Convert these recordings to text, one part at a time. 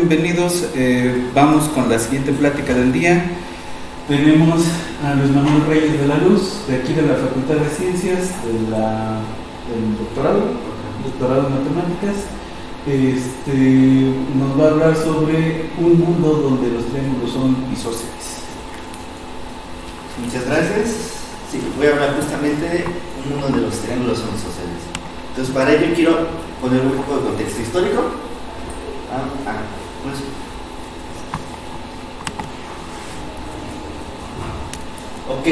bienvenidos. Vamos con la siguiente plática del día. Tenemos a Luis Manuel Reyes de la Luz, de aquí de la Facultad de Ciencias, del doctorado en Matemáticas. Nos va a hablar sobre un mundo donde los triángulos son isósceles. Muchas gracias. Sí, voy a hablar justamente de un mundo donde los triángulos son isósceles. Entonces, para ello quiero poner un poco de contexto histórico. Pues. Ok.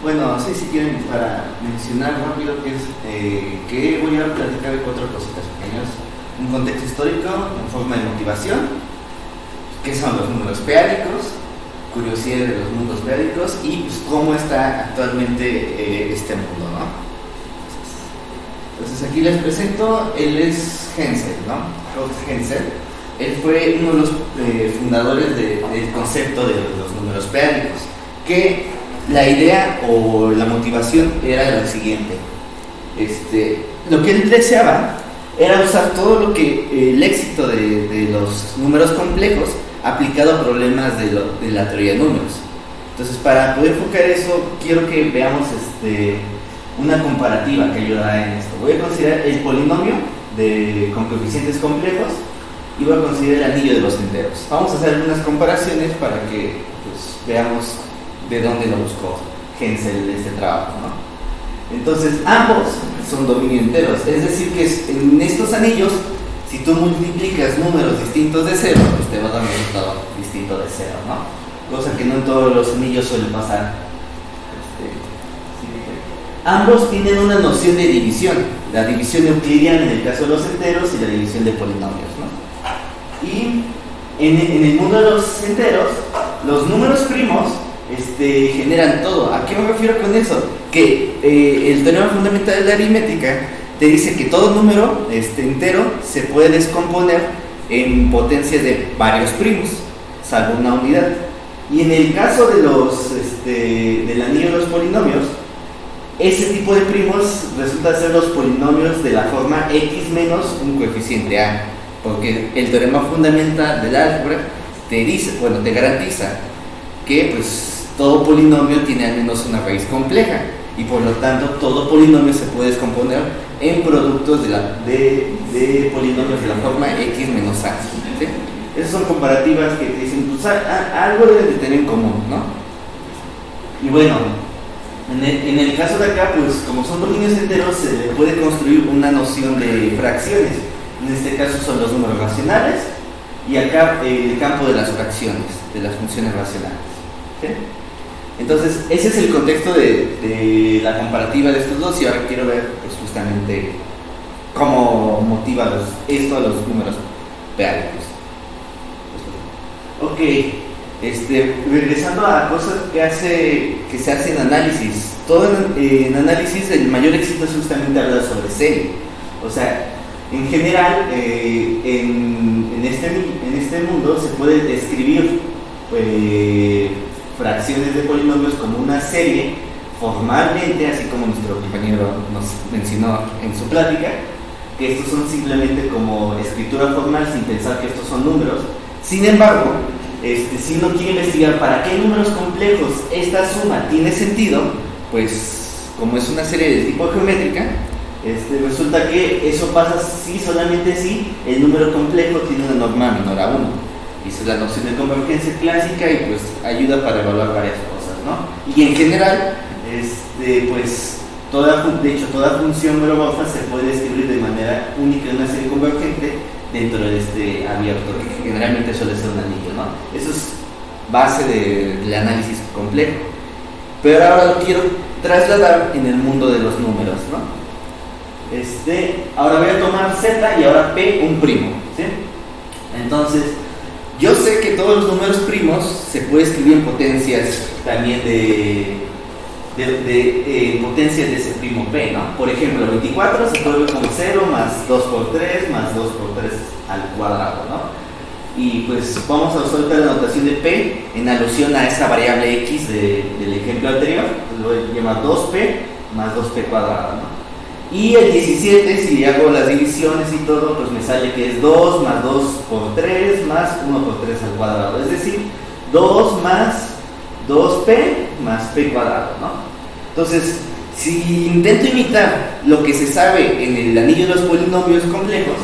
Bueno, sí, si quieren, para mencionar rápido que voy a platicar de 4 cositas pequeñas. Un contexto histórico en forma de motivación, qué son los números p-ádicos, curiosidad de los mundos p-ádicos y pues cómo está actualmente este mundo, ¿no? Entonces aquí les presento, él es Hensel, ¿no? Claude Hensel. Él fue uno de los fundadores del concepto de los números p-ádicos, que la idea o la motivación era la siguiente. Lo que él deseaba era usar todo lo que el éxito de los números complejos aplicado a problemas de la teoría de números. Entonces, para poder enfocar eso, quiero que veamos una comparativa que ayudará en esto. Voy a considerar el polinomio con coeficientes complejos y voy a considerar el anillo de los enteros. Vamos a hacer algunas comparaciones para que pues, veamos de dónde lo buscó Hensel este trabajo, ¿no? Entonces, ambos son dominio enteros, es decir, que en estos anillos, si tú multiplicas números distintos de 0, pues te va a dar un resultado distinto de 0, ¿no? Cosa que no en todos los anillos suele pasar. Ambos tienen una noción de división, la división euclidiana en el caso de los enteros y la división de polinomios, ¿no? Y en el mundo de los enteros, los números primos generan todo. ¿A qué me refiero con eso? Que el teorema fundamental de la aritmética te dice que todo número entero se puede descomponer en potencias de varios primos, salvo una unidad. Y en el caso de del anillo de los polinomios, ese tipo de primos resulta ser los polinomios de la forma x menos un coeficiente a, porque el teorema fundamental del álgebra te garantiza que pues todo polinomio tiene al menos una raíz compleja y por lo tanto todo polinomio se puede descomponer en productos de polinomios de la forma x menos a, ¿sí? Esas son comparativas que te dicen, pues algo deben de tener en común, ¿no? Y bueno, en el caso de acá, pues como son dominios enteros, se le puede construir una noción de fracciones. En este caso son los números racionales y acá el campo de las fracciones, de las funciones racionales, ¿sí? Entonces, ese es el contexto de la comparativa de estos dos y ahora quiero ver pues, justamente cómo motiva esto a los números p-ádicos. Ok, regresando a cosas que se hacen en análisis. Todo en análisis el mayor éxito es justamente hablar sobre serie. O sea, en general, en este mundo se puede describir fracciones de polinomios como una serie formalmente, así como nuestro compañero nos mencionó en su plática, que estos son simplemente como escritura formal sin pensar que estos son números. Sin embargo, si uno quiere investigar para qué números complejos esta suma tiene sentido, pues como es una serie de tipo geométrica, resulta que eso pasa solamente si el número complejo tiene una norma menor a 1. Y esa es la noción de convergencia clásica y pues ayuda para evaluar varias cosas, ¿no? Y en general, pues toda función meromorfa se puede describir de manera única en una serie convergente dentro de este abierto, que generalmente suele ser un anillo, ¿no? Eso es base del análisis complejo. Pero ahora lo quiero trasladar en el mundo de los números, ¿no? Ahora voy a tomar z y ahora p un primo, ¿sí? Entonces, yo sé que todos los números primos se puede escribir en potencias también de potencias de ese primo p, ¿no? Por ejemplo, 24 se puede ver como 0 más 2 por 3 más 2 por 3 al cuadrado, ¿no? Y pues vamos a usar la notación de p en alusión a esa variable x del ejemplo anterior. Entonces lo voy a llamar 2p más 2p cuadrado, ¿no? Y el 17, si hago las divisiones y todo, pues me sale que es 2 más 2 por 3 más 1 por 3 al cuadrado. Es decir, 2 más 2p más p cuadrado, ¿no? Entonces, si intento imitar lo que se sabe en el anillo de los polinomios complejos,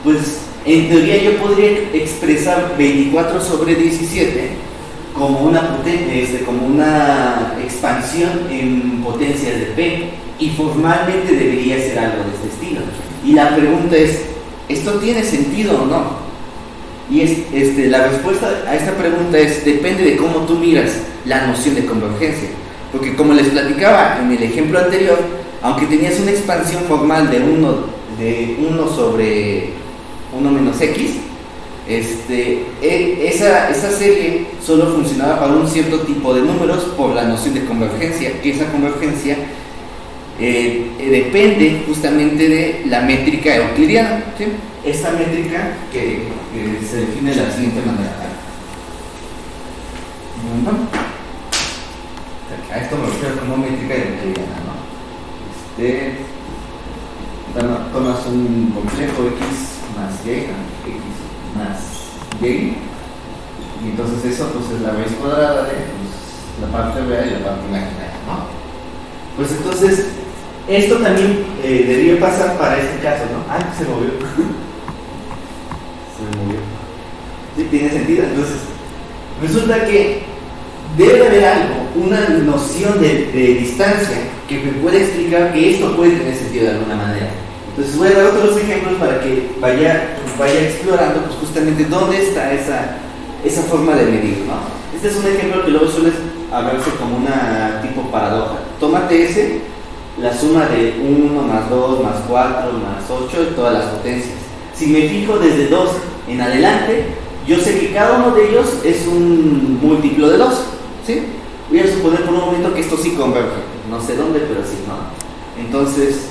pues en teoría yo podría expresar 24 sobre 17 como como una expansión en potencias de p, y formalmente debería ser algo de este estilo. Y la pregunta es, ¿esto tiene sentido o no? Y la respuesta a esta pregunta depende de cómo tú miras la noción de convergencia. Porque como les platicaba en el ejemplo anterior, aunque tenías una expansión formal de 1 sobre 1 menos x, esa serie solo funcionaba para un cierto tipo de números por la noción de convergencia, que esa convergencia depende justamente de la métrica euclidiana, ¿sí? Esta métrica que se define de la siguiente manera. A esto me refiero como métrica euclidiana, ¿no? Tomas un complejo x más y, y entonces eso pues es la raíz cuadrada de la parte real y la parte imaginaria, ¿no? Pues entonces esto también debería pasar para este caso, ¿no? Ah, se movió. Se movió. ¿Sí? ¿Tiene sentido? Entonces, resulta que debe haber algo, una noción de distancia que me pueda explicar que esto puede tener sentido de alguna manera. Entonces voy a dar otros ejemplos para que vaya explorando pues justamente dónde está esa forma de medir, ¿no? Este es un ejemplo que luego suele hablarse como una tipo paradoja. Tómate la suma de 1 más 2 más 4 más 8 y todas las potencias. Si me fijo desde 2 en adelante, yo sé que cada uno de ellos es un múltiplo de 2, ¿sí? Voy a suponer por un momento que esto sí converge, no sé dónde, pero sí, ¿no? Entonces,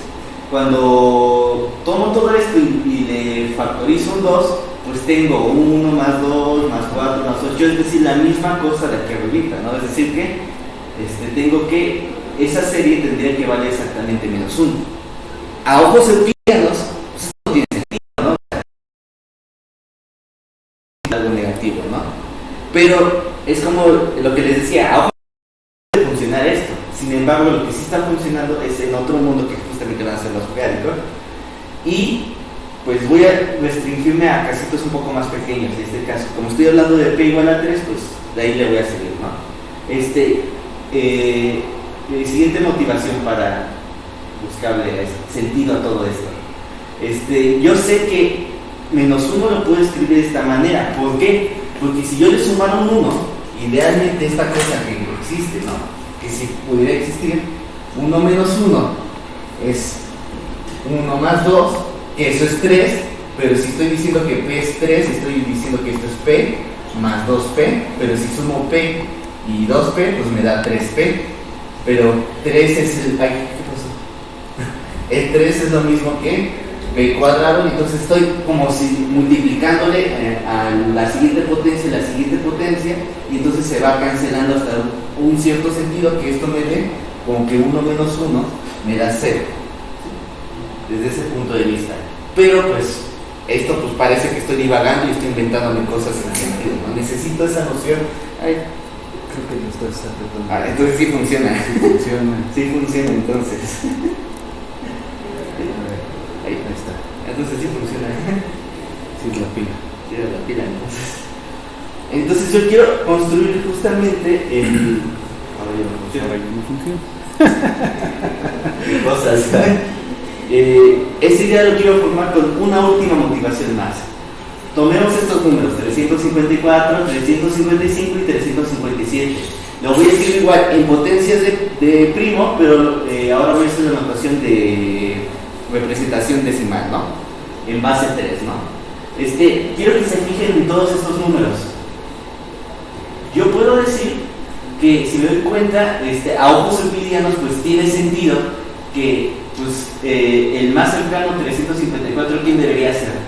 cuando tomo todo esto y le factorizo un 2, pues tengo 1 más 2 más 4 más 8, es decir, la misma cosa de aquí arriba, ¿no? Es decir que tengo que esa serie tendría que valer exactamente menos 1. A ojos euclidianos, pues esto no tiene sentido, ¿no? Algo negativo, ¿no? Pero es como lo que les decía, a ojos puede funcionar esto. Sin embargo, lo que sí está funcionando es en otro mundo que justamente van a ser los orgánicos. Y pues voy a restringirme a casitos un poco más pequeños. En este caso, como estoy hablando de p igual a 3, pues de ahí le voy a seguir, ¿no? Siguiente motivación para buscarle sentido a todo esto. Yo sé que menos 1 lo puedo escribir de esta manera. ¿Por qué? Porque si yo le sumara un 1, idealmente esta cosa que existe, ¿no? Que si pudiera existir, 1 menos 1 es 1 más 2, que eso es 3, pero si estoy diciendo que P es 3, estoy diciendo que esto es P más 2P, pero si sumo P y 2P, pues me da 3P, pero 3 es el... Ay, ¿qué pasó? El 3 es lo mismo que P cuadrado, entonces estoy como si multiplicándole a la siguiente potencia, y entonces se va cancelando hasta un cierto sentido, que esto me dé como que 1 menos 1 me da 0, desde ese punto de vista. Pero pues esto pues parece que estoy divagando y estoy inventándome cosas sin sentido, ¿no? Necesito esa noción. Ay, Creo que lo estás apretando. entonces sí funciona. Sí funciona. Sí funciona, entonces. Ahí está. Entonces sí funciona. Sí, es la pila. Sí, es la pila, entonces. Entonces yo quiero construir justamente el... Ahora ya no funciona. Ahora ya no funciona. Cosas. Esa idea lo quiero formar con una última motivación más. Tomemos estos números, 354, 355 y 357. Lo voy a escribir igual en potencias de primo, pero ahora voy a hacer una notación de representación decimal, ¿no? En base 3, ¿no? Quiero que se fijen en todos estos números. Yo puedo decir que, si me doy cuenta, a ojos euclidianos, pues tiene sentido que pues, el más cercano, 354, ¿quién debería ser?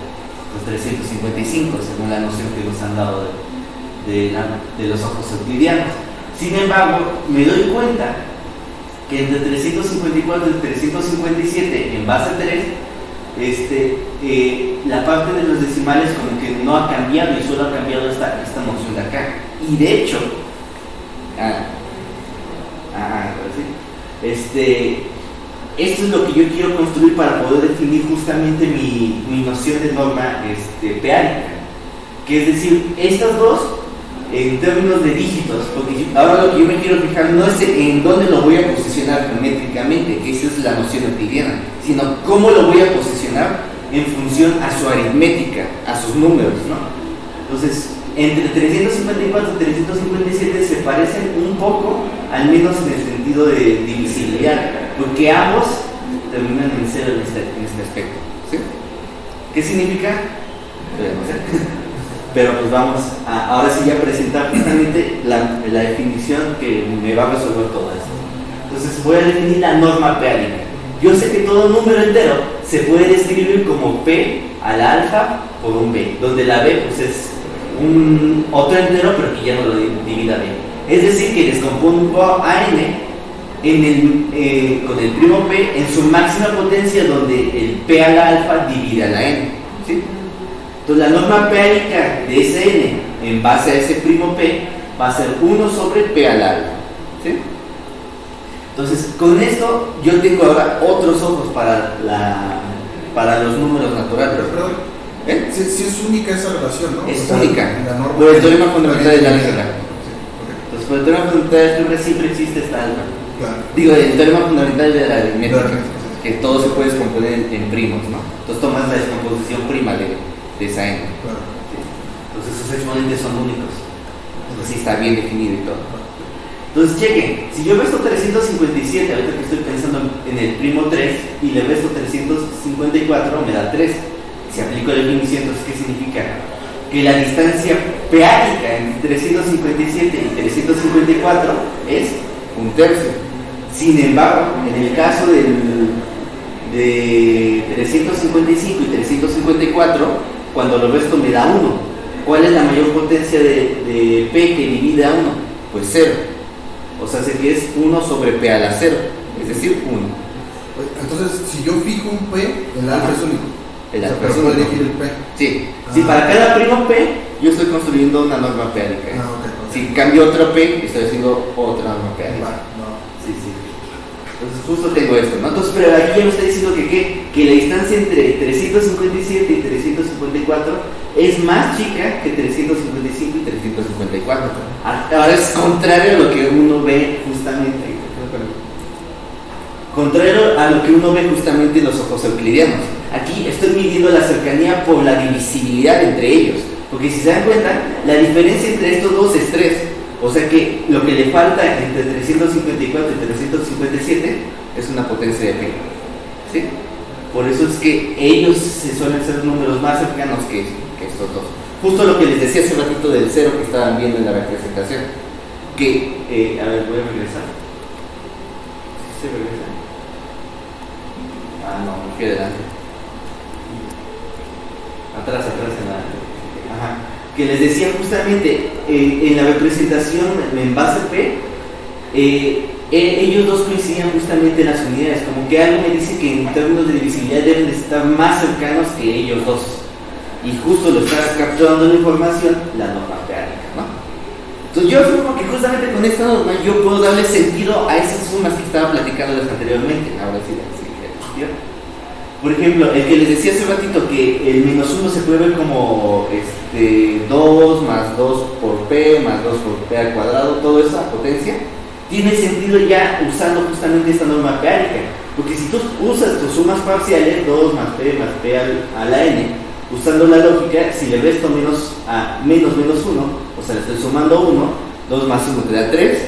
Pues 355, según la noción que nos han dado de los ojos euclidianos. Sin embargo, me doy cuenta que entre 354 y 357 en base 3, la parte de los decimales como que no ha cambiado y solo ha cambiado esta noción de acá. Y de hecho, esto es lo que yo quiero construir para poder definir justamente mi noción de norma peárica, que es decir, estas dos en términos de dígitos, porque ahora lo que yo me quiero fijar no es en dónde lo voy a posicionar geométricamente, que esa es la noción euclidiana, sino cómo lo voy a posicionar en función a su aritmética, a sus números, ¿no? Entonces, entre 354 y 357 se parecen un poco, al menos en el sentido de divisibilidad, porque ambos terminan en cero en este aspecto, ¿sí? ¿Qué significa? No sé. Pero pues vamos ahora sí ya presentar justamente la definición que me va a resolver todo esto. Entonces voy a definir la norma peárica. Yo sé que todo número entero se puede describir como P a la alfa por un B, donde la B pues es un otro entero pero que ya no lo divida B. Es decir, que descompongo a N con el primo P en su máxima potencia, donde el P a la alfa divide a la N, ¿sí? Entonces la norma peárica de ese N en base a ese primo P va a ser 1 sobre P al alfa, ¿sí? Entonces con esto yo tengo ahora otros ojos para los números naturales. Pero si es única esa relación, ¿no? Es única, norma por el teorema fundamental de la álgebra. Okay. Entonces por el teorema fundamental de la álgebra siempre existe esta alfa. Claro. Digo, el teorema fundamental de la aritmética, Claro. que todo se puede descomponer en primos, ¿no? Entonces tomas la descomposición prima de esa N. Claro. ¿Sí? Entonces esos exponentes son únicos. Entonces sí está bien definido y todo. Entonces chequen, si yo resto 357, ahorita que estoy pensando en el primo 3, y le resto 354, me da 3. Si aplico la definición, entonces ¿qué significa? Que la distancia peárica entre 357 y 354 es 1/3. Sin embargo, en el caso de 355 y 354, cuando lo resto me da 1. ¿Cuál es la mayor potencia de P que divide a 1? Pues 0. O sea, que es 1 sobre P a la 0, es decir, 1. Entonces, si yo fijo un P, el alfa es único. El alfa pero es puedo único. elegir el P. Sí. Si para cada primo P, yo estoy construyendo una norma peárica. Ok. Si cambio otro P, estoy haciendo otra norma peárica. No. Sí. Entonces justo tengo esto, ¿no? Entonces, pero aquí ya me está diciendo que la distancia entre 357 y 354 es más chica que 355 y 354. Ahora es contrario a lo que uno ve justamente. Contrario a lo que uno ve justamente en los ojos euclidianos. Aquí estoy midiendo la cercanía por la divisibilidad entre ellos. Porque si se dan cuenta, la diferencia entre estos dos es 3. O sea que lo que le falta entre 354 y 357 es una potencia de P. ¿Sí? Por eso es que ellos se suelen ser números más cercanos que estos dos. Justo lo que les decía hace ratito del 0 que estaban viendo en la representación. Que, a ver, voy a regresar. ¿Sí se regresa? No, me fui adelante. Atrás en la... Ajá. Que les decía justamente en la representación en base P, ellos dos coincidían justamente en las unidades, como que algo me dice que en términos de divisibilidad deben de estar más cercanos que ellos dos, y justo lo está capturando la información la norma peárica, ¿no? Entonces yo afirmo que justamente con esta norma yo puedo darle sentido a esas sumas que estaba platicándoles anteriormente. Ahora sí. Por ejemplo, el que les decía hace ratito que el -1 se puede ver como 2 más 2 por P más 2 por P al cuadrado, toda esa potencia, tiene sentido ya usando justamente esta norma peárica. Porque si tú usas tus sumas parciales, 2 más P a la N, usando la lógica, si le resto menos 1, o sea, le estoy sumando 1, 2 más 1 te da 3,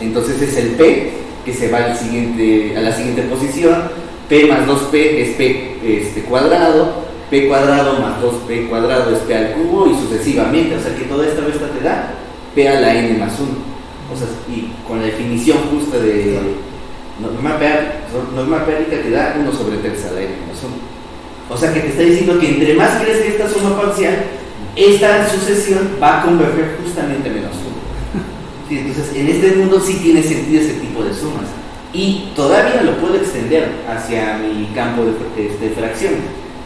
entonces es el P que se va a la siguiente posición. P más 2P es P cuadrado, P cuadrado más 2P cuadrado es P al cubo y sucesivamente, o sea que toda esta resta te da P a la N más 1, o sea, y con la definición justa de norma peárica te da 1 sobre 3 a la N más 1, o sea que te está diciendo que entre más crezca esta suma parcial, esta sucesión va a converger justamente a menos 1. Sí, entonces en este mundo sí tiene sentido ese tipo de sumas. y todavía lo puedo extender hacia mi campo de fracción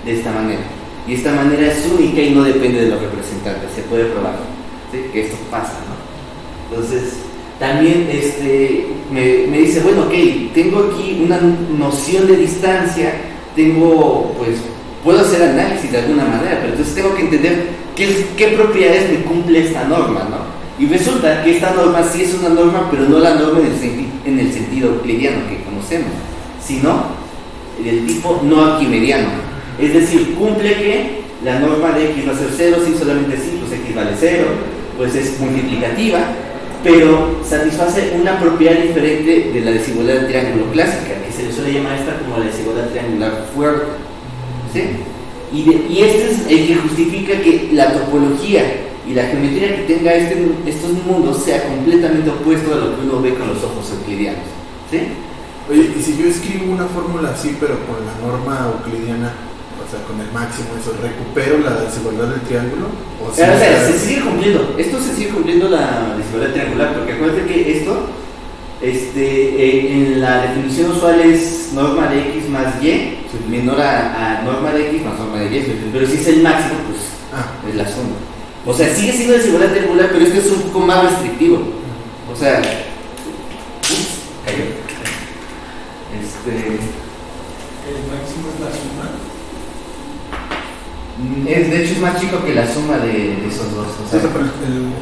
de esta manera. Y esta manera es única y no depende de los representantes, se puede probar, ¿sí? Que esto pasa, ¿no? Entonces, también me dice, bueno, ok, tengo aquí una noción de distancia, puedo hacer análisis de alguna manera, pero entonces tengo que entender qué propiedades me cumple esta norma, ¿no? Y resulta que esta norma sí es una norma, pero no la norma en el sentido euclidiano que conocemos, sino del tipo no arquimediano. Es decir, cumple que la norma de x va a ser 0, si solamente sí, pues x vale 0, pues es multiplicativa, pero satisface una propiedad diferente de la desigualdad del triángulo clásica, que se le suele llamar esta como la desigualdad triangular fuerte, ¿sí? Y este es el que justifica que la topología y la geometría que tenga estos mundos sea completamente opuesto a lo que uno ve con los ojos euclidianos, ¿sí? Oye, y si yo escribo una fórmula así, pero con la norma euclidiana, o sea, con el máximo, eso, ¿recupero la desigualdad del triángulo? O sea, se sigue cumpliendo. Esto se sigue cumpliendo la desigualdad triangular, porque acuérdate que esto, en la definición usual es norma de x más y menor a norma de x más norma de y, pero si es el máximo, pues es la suma. O sea, sigue siendo desigualdad triangular, pero esto es un poco más restrictivo. O sea, cayó. ¿El máximo es la suma? De hecho es más chico que la suma de esos dos. O sea, pero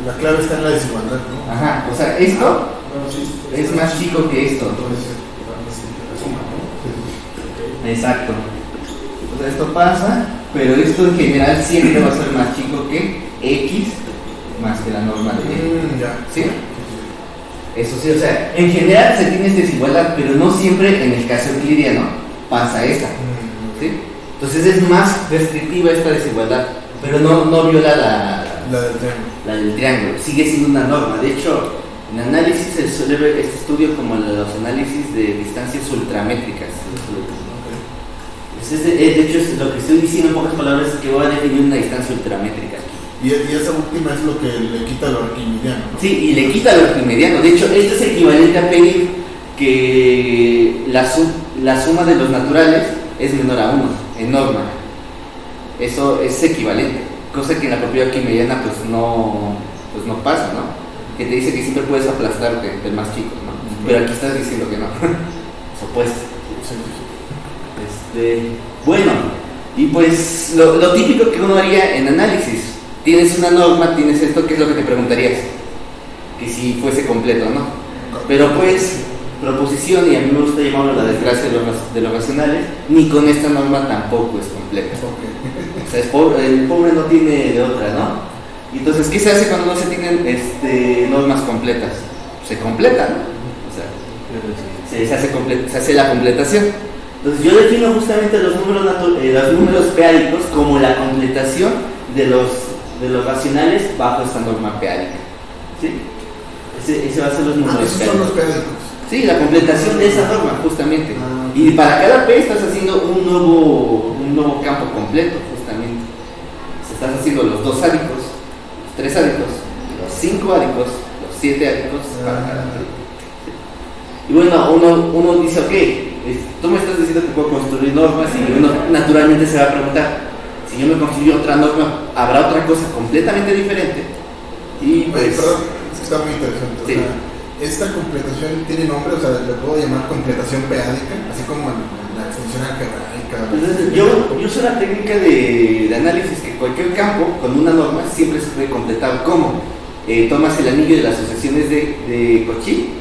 la clave está en la desigualdad, ¿no? Ajá, o sea, esto es más chico que esto. La suma, ¿no? Exacto. O sea, esto pasa, pero esto en general siempre va a ser más chico que x más que la norma de y. Ya. ¿Sí? Eso sí, o sea, en general se tiene esta desigualdad, pero no siempre en el caso euclidiano pasa esta. ¿Sí? Entonces es más restrictiva esta desigualdad, pero no viola la del triángulo. Sigue siendo una norma. De hecho, en análisis se suele ver este estudio como los análisis de distancias ultramétricas. De hecho, es lo que estoy diciendo en pocas palabras es que voy a definir una distancia ultramétrica. Y esa última es lo que le quita lo arquimediano, ¿no? Sí, y le quita lo arquimediano. De hecho, esto es equivalente a pedir que la suma de los naturales es menor a 1 en norma. Eso es equivalente, cosa que en la propiedad arquimediana pues no pasa, ¿no? Que te dice que siempre puedes aplastarte del más chico, ¿no? Pero aquí estás diciendo que no. Es opuesto. Bueno, y pues lo típico que uno haría en análisis, tienes una norma, tienes esto, ¿qué es lo que te preguntarías? Que si fuese completo, ¿no? Pero pues, proposición, y a mí me gusta llamarlo la desgracia de los racionales, ni con esta norma tampoco es completa. O sea, el pobre no tiene de otra, ¿no? Y entonces, ¿qué se hace cuando no se tienen normas completas? Se completa, ¿no? O sea, se hace la completación. Entonces yo defino justamente los números peádicos como la completación de los racionales bajo esta norma peádica. ¿Sí? Ese va a ser los números esos son los peádicos. Sí, la completación de esa norma, justamente. Y para cada P estás haciendo un nuevo campo completo, justamente. Estás haciendo los 2 ádicos, los 3 ádicos, los 5 ádicos, los 7 ádicos para cada P. Y bueno, uno dice, ok, tú me estás diciendo que puedo construir normas y uno naturalmente se va a preguntar, si yo me construyo otra norma, ¿habrá otra cosa completamente diferente? Y pues... Oye, perdón, es que está muy interesante. Sí. O sea, esta completación tiene nombre, o sea, le puedo llamar completación peádica, así como en la extensión algebraica. Entonces, yo uso la técnica de análisis que cualquier campo con una norma siempre se puede completar. ¿Cómo? Tomas el anillo de las sucesiones de Cauchy,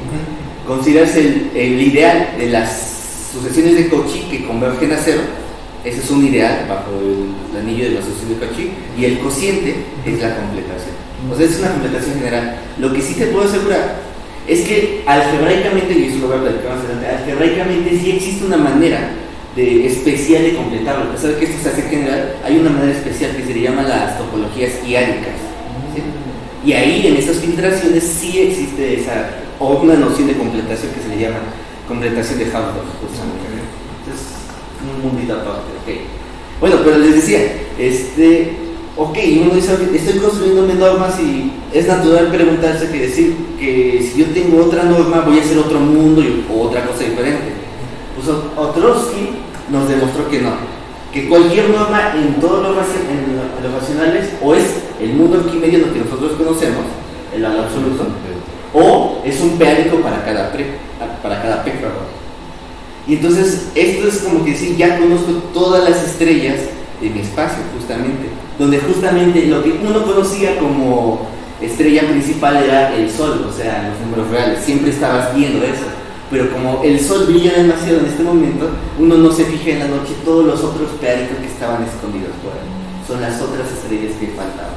consideras el ideal de las sucesiones de Cauchy que convergen a 0, ese es un ideal bajo el anillo de la sucesión de Cauchy, y el cociente es la completación. O sea, es una completación general. Lo que sí te puedo asegurar es que algebraicamente, y eso lo voy a platicar más adelante, algebraicamente sí existe una manera especial de completarlo. A pesar de que esto se hace en general, hay una manera especial que se le llama las topologías iánicas, ¿sí? Y ahí en esas filtraciones sí existe una noción de completación que se le llama completación de Hausdorff, justamente. Entonces, un mundito aparte, ok. Bueno, pero les decía, ok, uno dice, estoy construyéndome normas y es natural preguntarse que decir que si yo tengo otra norma voy a hacer otro mundo o otra cosa diferente. Pues Ostrowski nos demostró que no, que cualquier norma en todos los racionales o es el mundo arquimediano que nosotros conocemos, el absoluto, o es un P-ánico para cada P. Y entonces esto es como que sí, ya conozco todas las estrellas de mi espacio, justamente, donde justamente lo que uno conocía como estrella principal era el Sol, o sea, los números reales, siempre estabas viendo eso, pero como el Sol brilla demasiado en este momento, uno no se fija en la noche todos los otros P-ánicos que estaban escondidos por ahí, son las otras estrellas que faltaban,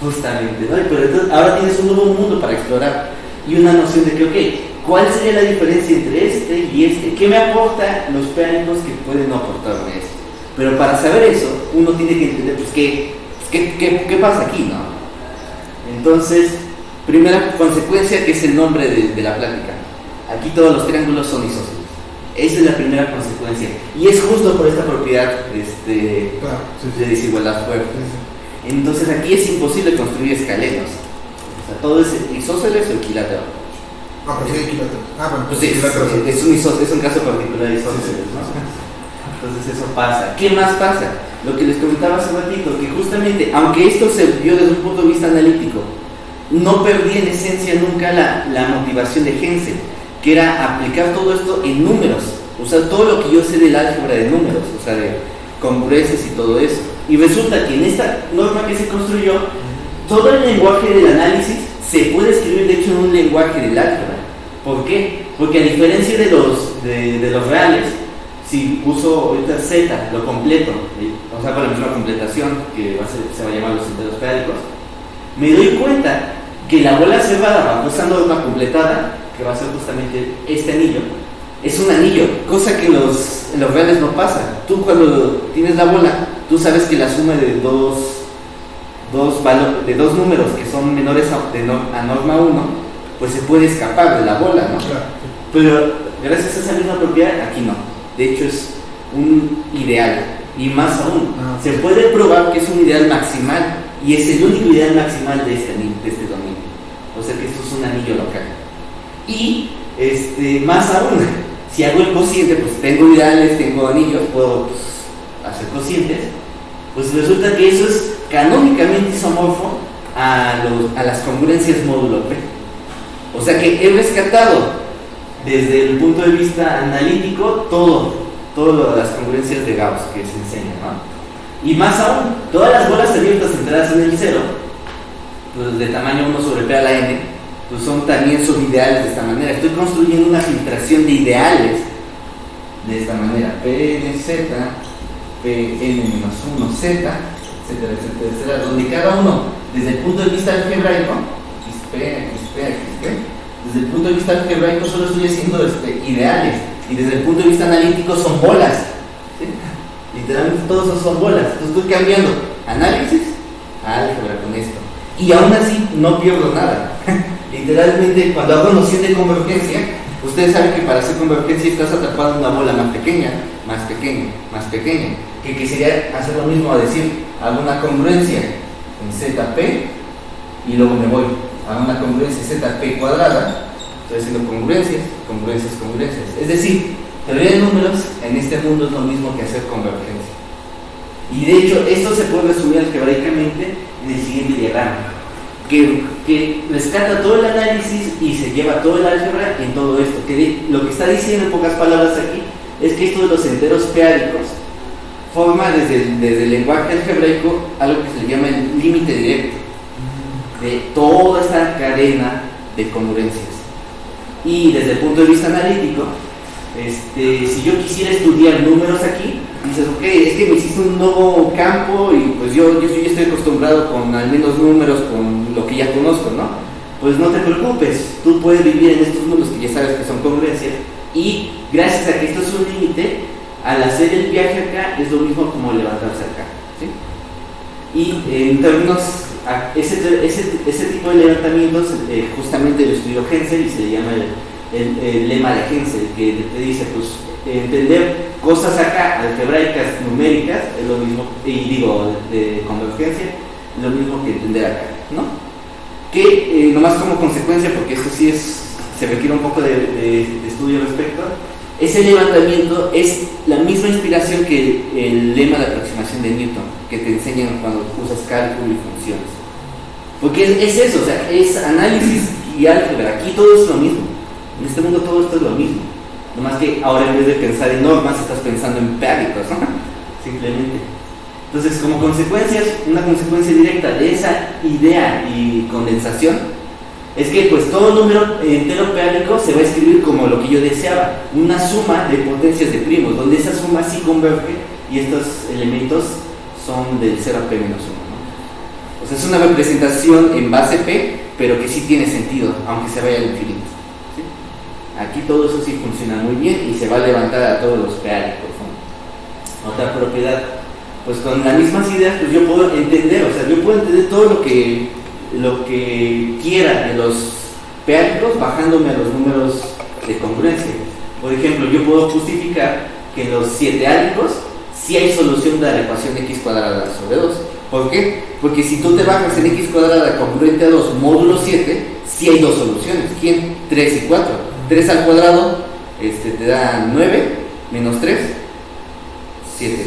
justamente, ¿no? Pero entonces ahora tienes un nuevo mundo para explorar y una noción de que, ok, ¿cuál sería la diferencia entre este y este? ¿Qué me aporta los P-ánicos que pueden no aportarme esto? Pero para saber eso, uno tiene que entender, pues, ¿qué pasa aquí, no? Entonces, primera consecuencia, que es el nombre de la plática. Aquí todos los triángulos son isósceles. Esa es la primera consecuencia. Y es justo por esta propiedad de desigualdad fuerte. Entonces, aquí es imposible construir escalenos. O sea, todo es isósceles o equilátero. Ah, pues sí, equilátero. Ah, bueno, pues sí, es un caso particular de isósceles, ¿no? Entonces eso pasa. ¿Qué más pasa? Lo que les comentaba hace ratito, que justamente, aunque esto se vio desde un punto de vista analítico, no perdí en esencia nunca la motivación de Hensel, que era aplicar todo esto en números, usar todo lo que yo sé del álgebra de números, o sea, de congruencias y todo eso. Y resulta que en esta norma que se construyó, todo el lenguaje del análisis se puede escribir de hecho en un lenguaje del álgebra. ¿Por qué? Porque a diferencia de los reales, si uso ahorita Z, lo completo, o sea, con la misma completación que se va a llamar los enteros P-ánicos, me doy cuenta que la bola cerrada bajo esa norma completada, que va a ser justamente este anillo, es un anillo, cosa que en los reales no pasa. Tú cuando tienes la bola, tú sabes que la suma de dos números que son menores a norma 1, pues se puede escapar de la bola, ¿no? Claro. Pero gracias a esa misma propiedad, aquí no. De hecho es un ideal, y más aún, se puede probar que es un ideal maximal, y es el único ideal maximal de este dominio. O sea que esto es un anillo local. Y más aún, si hago el cociente, pues tengo ideales, tengo anillos, puedo hacer cocientes, pues resulta que eso es canónicamente isomorfo a las congruencias módulo P. O sea que he rescatado desde el punto de vista analítico todas las congruencias de Gauss que se enseñan, ¿no? Y más aún, todas las bolas abiertas centradas en el cero, pues de tamaño 1 sobre P a la n, pues son también subideales de esta manera. Estoy construyendo una filtración de ideales de esta manera: P de Z, P n menos 1 Z, etcétera, etcétera, etcétera, donde cada uno, desde el punto de vista algebraico, desde el punto de vista algebraico solo estoy haciendo ideales, y desde el punto de vista analítico son bolas, ¿sí? Literalmente todos esos son bolas. Entonces estoy cambiando análisis a álgebra con esto, y aún así no pierdo nada. Literalmente, cuando hago noción de convergencia, ustedes saben que para hacer convergencia estás atrapado en una bola más pequeña, más pequeña, más pequeña, que sería hacer lo mismo a decir, hago una congruencia en ZP y luego me voy a una congruencia ZP cuadrada. Estoy haciendo congruencias. Es decir, teoría de números en este mundo es lo mismo que hacer convergencia. Y de hecho, esto se puede resumir algebraicamente en el siguiente diagrama, que rescata todo el análisis y se lleva todo el álgebra en todo esto. Lo que está diciendo en pocas palabras aquí es que esto de los enteros P-ánicos forma desde el lenguaje algebraico algo que se le llama el límite directo de toda esta cadena de congruencias. Y desde el punto de vista analítico, si yo quisiera estudiar números aquí, dices, ok, es que me hiciste un nuevo campo y pues yo estoy acostumbrado con al menos números, con lo que ya conozco, ¿no? Pues no te preocupes, tú puedes vivir en estos mundos que ya sabes que son congruencias, y gracias a que esto es un límite, al hacer el viaje acá es lo mismo como levantarse acá, ¿sí? Y en términos, ese tipo de levantamientos justamente lo estudió Hensel y se le llama el lema de Hensel, que te dice, pues, entender cosas acá algebraicas, numéricas, es lo mismo, y digo, de convergencia, lo mismo que entender acá, ¿no? Que nomás como consecuencia, porque esto sí se requiere un poco de estudio al respecto, ese levantamiento es la misma inspiración que el lema de aproximación de Newton, que te enseñan cuando usas cálculo y funciones. Porque es eso, o sea, es análisis y álgebra, aquí todo es lo mismo, en este mundo todo esto es lo mismo, nomás que ahora en vez de pensar en normas estás pensando en periódicos, ¿no? Simplemente. Entonces, como consecuencias, una consecuencia directa de esa idea y condensación es que pues todo número entero periódico se va a escribir como lo que yo deseaba, una suma de potencias de primos, donde esa suma sí converge y estos elementos son del 0 a p menos 1, ¿no? O sea, es una representación en base p, pero que sí tiene sentido, aunque se vaya al infinito, ¿sí? Aquí todo eso sí funciona muy bien y se va a levantar a todos los periódicos, ¿no? Otra propiedad, pues con las mismas ideas, pues yo puedo entender, o sea, yo puedo entender todo lo que quiera de los periódicos bajándome a los números de congruencia. Por ejemplo, yo puedo justificar que en los 7 álicos sí hay solución de la ecuación x cuadrada sobre 2. ¿Por qué? Porque si tú te bajas en x cuadrada congruente a 2 módulo 7, sí hay dos soluciones. ¿Quién? 3 y 4. 3 al cuadrado te da 9 menos 3, 7.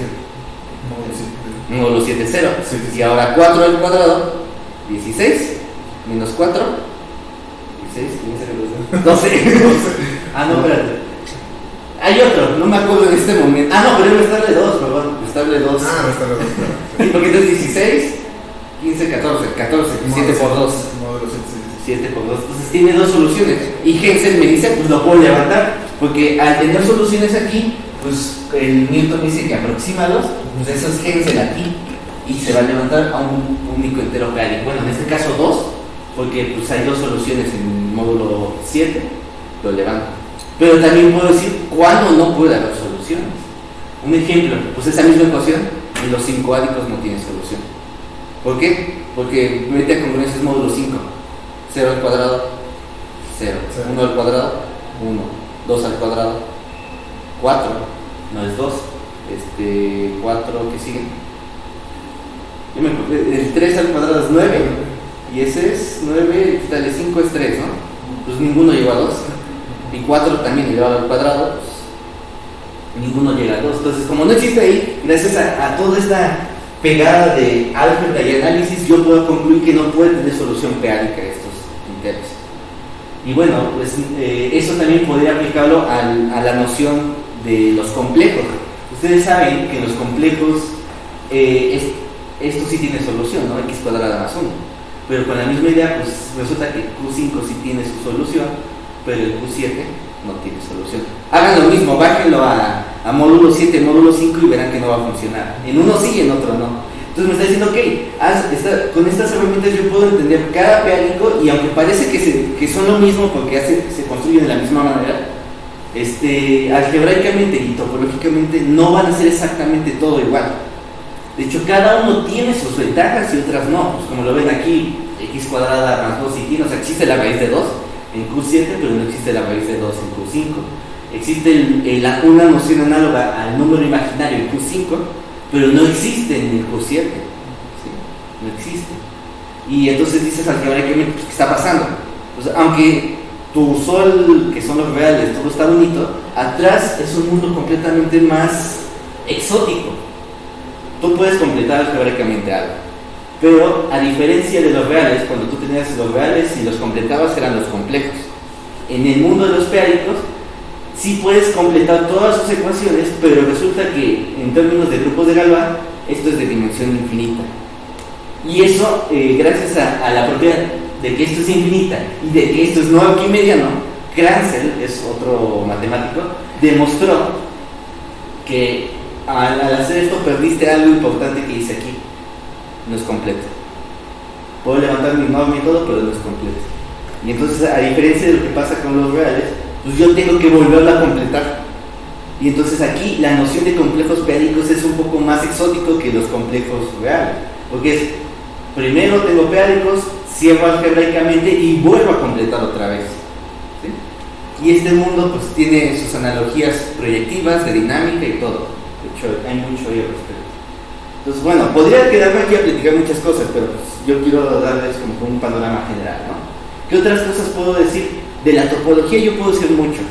Módulo 7, 0. Y ahora 4 al cuadrado, 16 menos 4, 16, 12. Ah, no, espérate. Hay otro, no me acuerdo en este momento. Ah, no, pero es restarle 2, perdón. Restarle 2. Ah, restarle 2. Sí, porque entonces 16, 15, 14, 7 por 2. 7 por 2. Entonces tiene dos soluciones. Y Hensel me dice, pues lo puedo levantar. Porque al tener soluciones aquí, pues el Newton dice que aproximados, pues eso es Hensel aquí. Y se va a levantar a un único entero periódico. Bueno, en este caso 2, porque pues hay dos soluciones en el módulo 7, lo levanto. Pero también puedo decir cuándo no puede haber soluciones. Un ejemplo, pues esa misma ecuación en los 5 álicos no tiene solución. ¿Por qué? Porque mete a congruencia es módulo 5. 0 al cuadrado, 0. 1 al cuadrado, 1. 2 al cuadrado, 4. No es 2. 4, ¿qué sigue? El 3 al cuadrado es 9 y ese es 9, quítale 5 es 3, ¿no? Pues ninguno llegó a 2 y 4 también elevado al cuadrado, pues ninguno llega a 2. Entonces, como no existe ahí, gracias a toda esta pegada de álgebra y análisis, yo puedo concluir que no puede tener solución periódica estos enteros. Y bueno, pues eso también podría aplicarlo a la noción de los complejos. Ustedes saben que los complejos esto sí tiene solución, ¿no? X cuadrada más 1. Pero con la misma idea, pues resulta que Q5 sí tiene su solución, pero el Q7 no tiene solución. Hagan lo mismo, bájenlo a módulo 7, módulo 5 y verán que no va a funcionar. En uno sí y en otro no. Entonces me está diciendo, ok, con estas herramientas yo puedo entender cada periódico y aunque parece que son lo mismo porque se construyen de la misma manera, algebraicamente y topológicamente no van a ser exactamente todo igual. De hecho, cada uno tiene sus ventajas y otras no. Pues como lo ven aquí, x cuadrada más 2 y tiene, o sea, existe la raíz de 2 en Q7, pero no existe la raíz de 2 en Q5. Existe una noción análoga al número imaginario en Q5, pero no existe en el Q7. ¿Sí? No existe. Y entonces dices algebraicamente, pues, ¿qué está pasando? Pues, aunque tu sol, que son los reales, todo está bonito, atrás es un mundo completamente más exótico. Tú puedes completar algebraicamente algo, pero a diferencia de los reales, cuando tú tenías los reales y los completabas eran los complejos. En el mundo de los periódicos sí puedes completar todas sus ecuaciones, pero resulta que en términos de grupos de Galois esto es de dimensión infinita. Y eso, gracias a la propiedad de que esto es infinita y de que esto es no arquimediano, Kranzel, es otro matemático, demostró que al hacer esto perdiste algo importante que hice aquí. No es completo. Puedo levantar mi norma y todo, pero no es completo. Y entonces, a diferencia de lo que pasa con los reales, pues yo tengo que volverla a completar. Y entonces aquí la noción de complejos periódicos es un poco más exótico que los complejos reales. Porque es, primero tengo periódicos, cierro algebraicamente y vuelvo a completar otra vez. ¿Sí? Y este mundo pues tiene sus analogías proyectivas, de dinámica y todo. De hecho, hay mucho ahí al respecto. Entonces, bueno, podría quedarme aquí a platicar muchas cosas, pero pues, yo quiero darles como un panorama general, ¿no? ¿Qué otras cosas puedo decir? De la topología yo puedo decir mucho.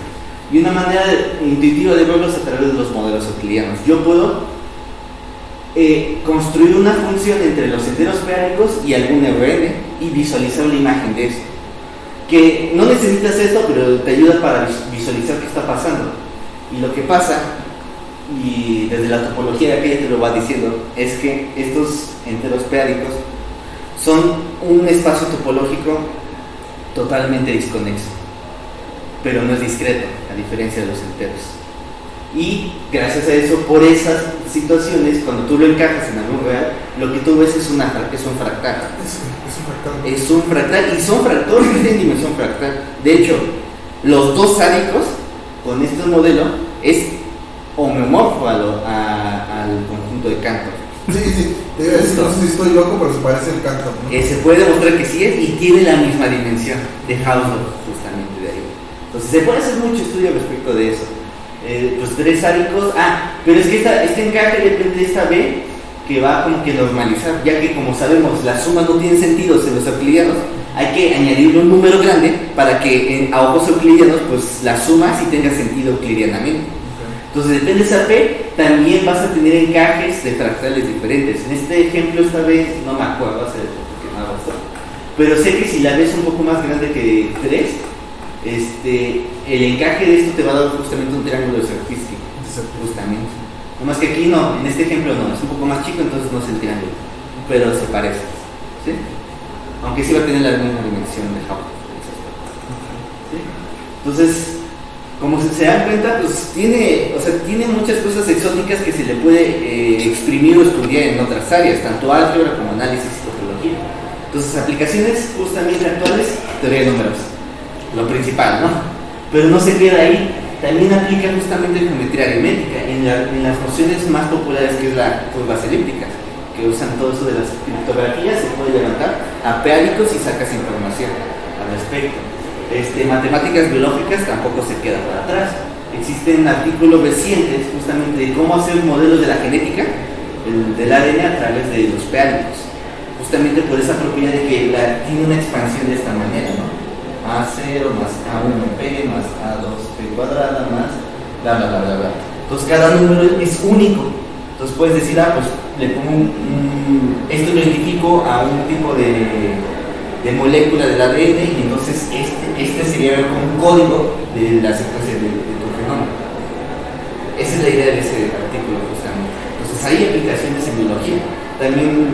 Y una manera intuitiva de verlos a través de los modelos euclidianos. Yo puedo construir una función entre los enteros peánicos y algún RN y visualizar la imagen de eso. Que no necesitas esto, pero te ayuda para visualizar qué está pasando. Y lo que pasa, y desde la topología que ella te lo va diciendo, es que estos enteros peánicos son un espacio topológico totalmente desconexo, pero no es discreto, a diferencia de los enteros. Y gracias a eso, por esas situaciones, cuando tú lo encajas en algo real, lo que tú ves es un fractal. Es un fractal. Es un fractal, y son fractales que tienen dimensión fractal. De hecho, los dos sádicos con este modelo es homeomorfo al conjunto de Cantor. Sí, te iba a decir, no sé si estoy loco, pero se parece el Cantor, ¿no? Se puede demostrar que sí es, y tiene la misma dimensión de Hausdorff, justamente de ahí. Entonces se puede hacer mucho estudio respecto de eso. Pues tres sádicos, pero es que este encaje depende de esta B, que va como que normalizar, ya que como sabemos las sumas no tienen sentidos en los euclidianos, hay que añadirle un número grande para que a ojos euclidianos pues la suma sí tenga sentido euclidianamente. Entonces depende de esa P, también vas a tener encajes de fractales diferentes. En este ejemplo esta vez no me acuerdo hacer porque no bastó, pero sé que si la ves un poco más grande que 3, el encaje de esto te va a dar justamente un triángulo de Sierpinski, justamente. No más que aquí no, en este ejemplo no, es un poco más chico, entonces no es el triángulo, pero se parece, ¿sí? Aunque sí va a tener la misma dimensión de Hausdorff, ¿sí? Entonces, como se dan cuenta, pues tiene muchas cosas exóticas que se le puede exprimir o estudiar en otras áreas, tanto álgebra como análisis y topología. Entonces, aplicaciones justamente actuales, teoría de números, lo principal, ¿no? Pero no se queda ahí. También aplica justamente geometría aritmética en las nociones más populares, que es la curvas elípticas, que usan todo eso de las criptografías. Se puede levantar a peánicos y sacas información al respecto. Matemáticas biológicas tampoco se queda para atrás. Existen artículos recientes justamente de cómo hacer modelos de la genética del ADN a través de los peánicos, justamente por esa propiedad de que tiene una expansión de esta manera, ¿no? A0 más A1P más A2P cuadrada más bla bla bla bla bla. Entonces cada número es único. Entonces puedes decir, pues le pongo esto lo identifico a un tipo de molécula del ADN, y entonces este sería un código de la secuencia de tu genoma. Esa es la idea de ese artículo justamente. Entonces hay aplicaciones en biología. También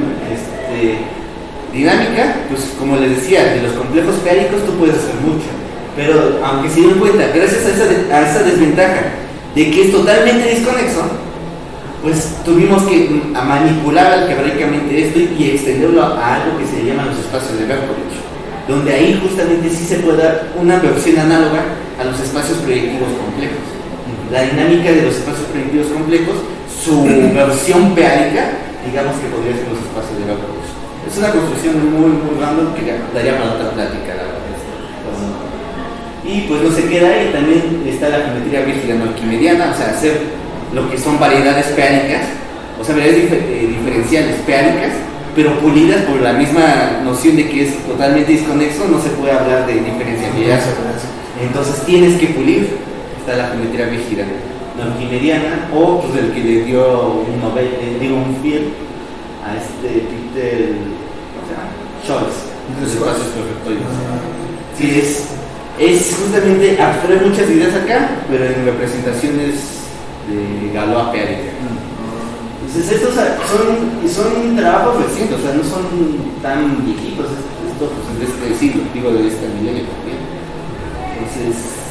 dinámica, pues como les decía, de los complejos peánicos tú puedes hacer mucho, pero aunque se dieron cuenta, gracias a esa desventaja de que es totalmente desconexo, pues tuvimos que manipular algebraicamente esto y extenderlo a algo que se llaman los espacios de Berkovich, donde ahí justamente sí se puede dar una versión análoga a los espacios proyectivos complejos. La dinámica de los espacios proyectivos complejos, su versión peánica, digamos que podría ser los espacios de Berkovich. Es una construcción muy random que daría para otra plática, la verdad. Y pues no se queda ahí, también está la geometría rígida no arquimediana, o sea, hacer lo que son variedades peánicas, o sea, variedades diferenciales peánicas, pero pulidas por la misma noción de que es totalmente desconexo. No se puede hablar de diferencialidad. Entonces tienes que pulir. Está la geometría rígida no arquimediana, o pues el que le dio un Field a Peter, ¿cómo se llama? Scholz, los espacios perfectoides. Sí, es justamente abstraer muchas ideas acá, pero en representaciones de Galois peánica. Entonces estos son trabajos recientes, o sea, no son tan viejitos, estos pues, de este siglo, digo de este milenio también. Entonces,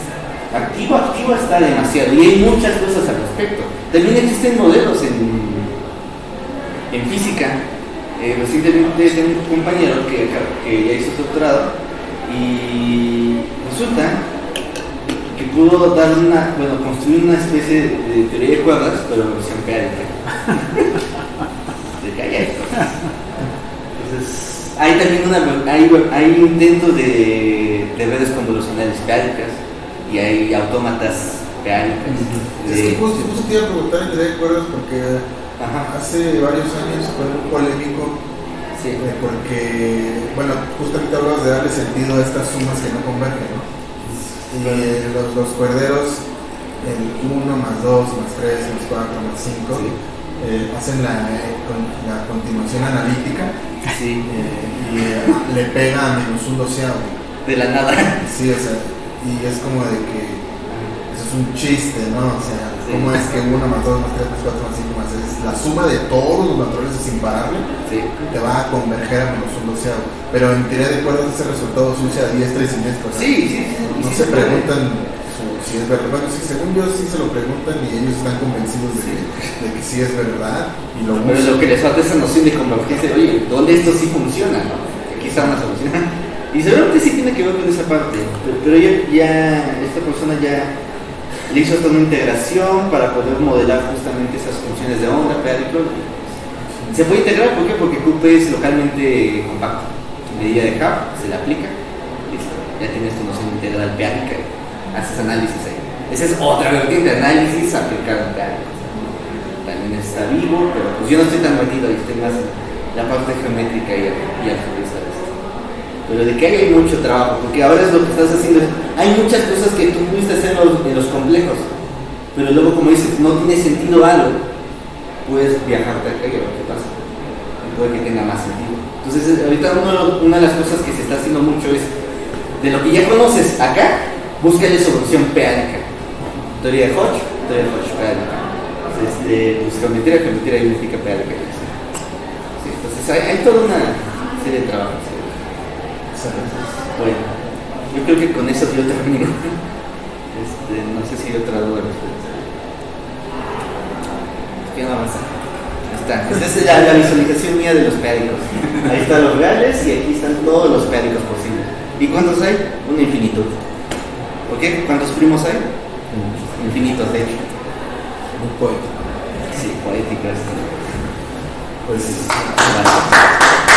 activo está demasiado, y hay muchas cosas al respecto. También existen modelos en física. Recientemente tengo un compañero que ya hizo su doctorado, y resulta que pudo construir una especie de teoría de cuerdas, pero en versión peánica. De callar. Entonces, hay también hay intentos de redes convolucionales peánicas, y hay autómatas peánicas. Es que justo te iba a preguntar en teoría de cuerdas, porque Ajá. Hace varios años fue muy polémico Sí. porque, bueno, justamente hablabas de darle sentido a estas sumas que no convergen, ¿no? Y los cuerderos, el 1 más 2 más 3 más 4 más 5, Sí. hacen la continuación analítica Sí. y le pega a menos un doceavo. De la nada. Sí, o sea, y es como de que eso es un chiste, ¿no? O sea, Sí. ¿cómo es que 1 más 2 más 3 más 4 más 5 más 6 es la suma de todos los naturales sin pararle? Sí. Te va a converger a menos un doceavo. Pero en teoría de cuerdas ese resultado se usa a diestra y siniestra. O sea, Sí, sí. no sí, se puede. preguntan si es verdad. Bueno, sí, según yo sí se lo preguntan y ellos están convencidos de que sí es verdad y lo Pero usan. lo que les falta es esa noción de convergencia, oye, ¿dónde esto sí funciona? ¿No? Aquí está una solución. Y seguramente sí tiene que ver con esa parte, pero esta persona ya le hizo hasta una integración para poder modelar justamente esas funciones de onda, pedal. Se puede integrar, ¿por qué? Porque QP es localmente compacto. Medida de Hub, se le aplica, listo, ya tienes tu noción integral peálica, haces análisis ahí. Esa es otra vertiente de análisis aplicado en peálicos. También está vivo, pero pues yo no estoy tan metido ahí, estoy más en la parte geométrica y algebrista de esto. Pero de que hay mucho trabajo, porque ahora es lo que estás haciendo. Hay muchas cosas que tú pudiste hacer en los complejos, pero luego, como dices, no tiene sentido algo, puedes viajarte acá y ver qué pasa. Y puede que tenga más sentido. Entonces, ahorita una de las cosas que se está haciendo mucho es, de lo que ya conoces acá, búscale solución peálica. Teoría de Hodge peálica. Pues, geometría elíptica peálica. Sí, entonces hay toda una serie de trabajos. Bueno, yo creo que con eso yo termino. No sé si hay otra duda. ¿Qué no avanza? Está. Esta es la visualización mía de los peálicos. Ahí están los reales y aquí están todos los peálicos posibles. ¿Y cuántos hay? Un infinito. ¿Por qué? ¿Cuántos primos hay? Infinitos, de hecho. Muy poético. Sí, poéticas. Pues Vale.